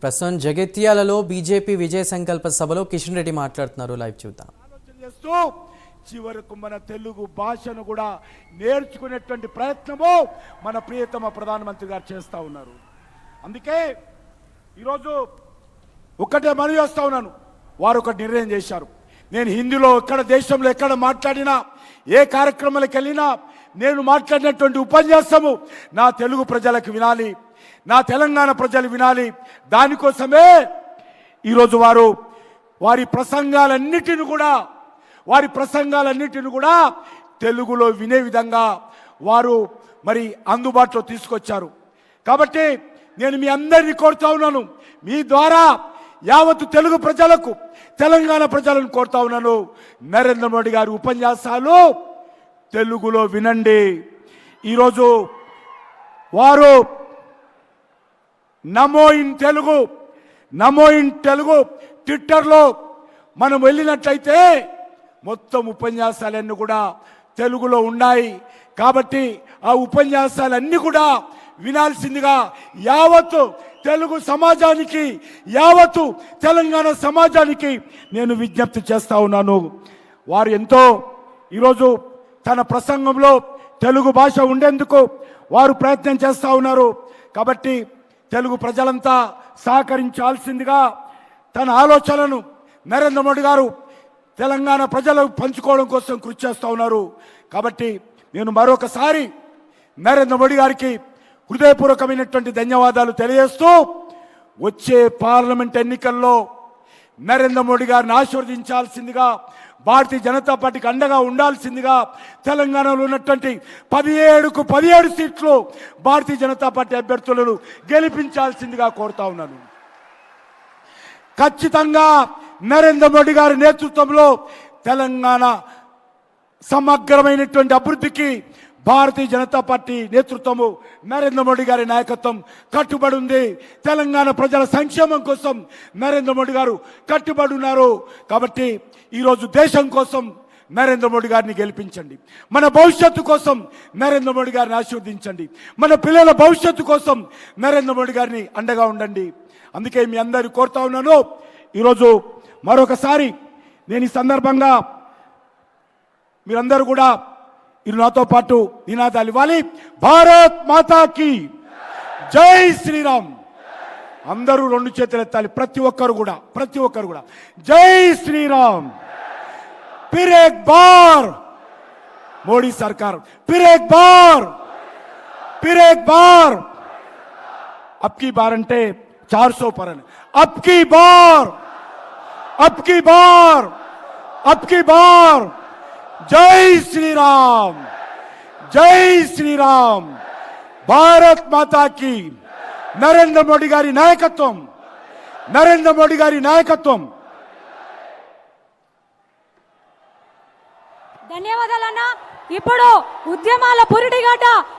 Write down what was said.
ప్రస్తుతం జగిత్యాలలో బీజేపీ విజయ సంకల్ప సభలో కిషన్ రెడ్డి మాట్లాడుతున్నారు. లైవ్ చూద్దాం. చివరకు మన తెలుగు భాషను కూడా నేర్చుకునేటువంటి ప్రయత్నము మన ప్రియతమ ప్రధానమంత్రి గారు చేస్తూ ఉన్నారు. అందుకే ఈరోజు ఒక్కటే మనవి చేస్తా ఉన్నాను. వారు ఒక నిర్ణయం చేశారు. నేను హిందీలో ఎక్కడ దేశంలో ఎక్కడ మాట్లాడినా, ఏ కార్యక్రమాలకు వెళ్ళినా నేను మాట్లాడినటువంటి ఉపన్యాసము నా తెలుగు ప్రజలకు వినాలి, నా తెలంగాణ ప్రజలు వినాలి. దానికోసమే ఈరోజు వారి ప్రసంగాలన్నిటిని కూడా తెలుగులో వినే విధంగా వారు మరి అందుబాటులో తీసుకొచ్చారు. కాబట్టి నేను మీ అందరినీ కోరుతా ఉన్నాను, మీ ద్వారా యావత్తు తెలుగు ప్రజలకు, తెలంగాణ ప్రజలను కోరుతా ఉన్నాను, నరేంద్ర మోడీ గారి ఉపన్యాసాలు తెలుగులో వినండి. ఈరోజు వారు నమో ఇన్ తెలుగు ట్విట్టర్లో మనం వెళ్ళినట్లయితే మొత్తం ఉపన్యాసాలన్నీ కూడా తెలుగులో ఉన్నాయి. కాబట్టి ఆ ఉపన్యాసాలన్నీ కూడా వినాల్సిందిగా యావత్తు తెలుగు సమాజానికి, యావత్తు తెలంగాణ సమాజానికి నేను విజ్ఞప్తి చేస్తా ఉన్నాను. వారు ఎంతో ఈరోజు తన ప్రసంగంలో తెలుగు భాష ఉండేందుకు వారు ప్రయత్నం చేస్తూ ఉన్నారు. కాబట్టి తెలుగు ప్రజలంతా సహకరించాల్సిందిగా తన ఆలోచనలను నరేంద్ర మోడీ గారు తెలంగాణ ప్రజలకు పంచుకోవడం కోసం కృషి చేస్తూ ఉన్నారు. కాబట్టి నేను మరొకసారి నరేంద్ర మోడీ గారికి హృదయపూర్వకమైనటువంటి ధన్యవాదాలు తెలియజేస్తూ, వచ్చే పార్లమెంట్ ఎన్నికల్లో నరేంద్ర మోడీ గారిని ఆశీర్వదించాల్సిందిగా, భారతీయ జనతా పార్టీకి అండగా ఉండాల్సిందిగా, తెలంగాణలో ఉన్నటువంటి 17కు 17 సీట్లు భారతీయ జనతా పార్టీ అభ్యర్థులను గెలిపించాల్సిందిగా కోరుతా ఉన్నాను. ఖచ్చితంగా నరేంద్ర మోడీ గారి నేతృత్వంలో తెలంగాణ సమగ్రమైనటువంటి అభివృద్ధికి భారతీయ జనతా పార్టీ నేతృత్వము, నరేంద్ర మోడీ గారి నాయకత్వం కట్టుబడి ఉంది. తెలంగాణ ప్రజల సంక్షేమం కోసం నరేంద్ర మోడీ గారు కట్టుబడి ఉన్నారు. కాబట్టి ఈరోజు దేశం కోసం నరేంద్ర మోడీ గారిని గెలిపించండి. మన భవిష్యత్తు కోసం నరేంద్ర మోడీ గారిని ఆశీర్వదించండి. మన పిల్లల భవిష్యత్తు కోసం నరేంద్ర మోడీ గారిని అండగా ఉండండి. అందుకే మీ అందరూ కోరుతా ఉన్నాను. ఈరోజు మరొకసారి నేను ఈ సందర్భంగా మీరందరూ కూడా నాతో పాటు నినాదాలు ఇవ్వాలి. భారత్ మాతాకి జై శ్రీరామ్. అందరూ 2 చేతులు ఎత్తాలి. ప్రతి ఒక్కరు కూడా జై శ్రీరామ్. फिर एक बार मोदी सरकार, फिर एक बार अब की बार अंटे 400 पर, अब की बार जय श्री राम. भारत माता की. नरेंद्र मोदी गारी नायकत्వం. ధన్యవాదాలన్నా. ఇప్పుడు ఉద్యమాల పురిటిగడ్డ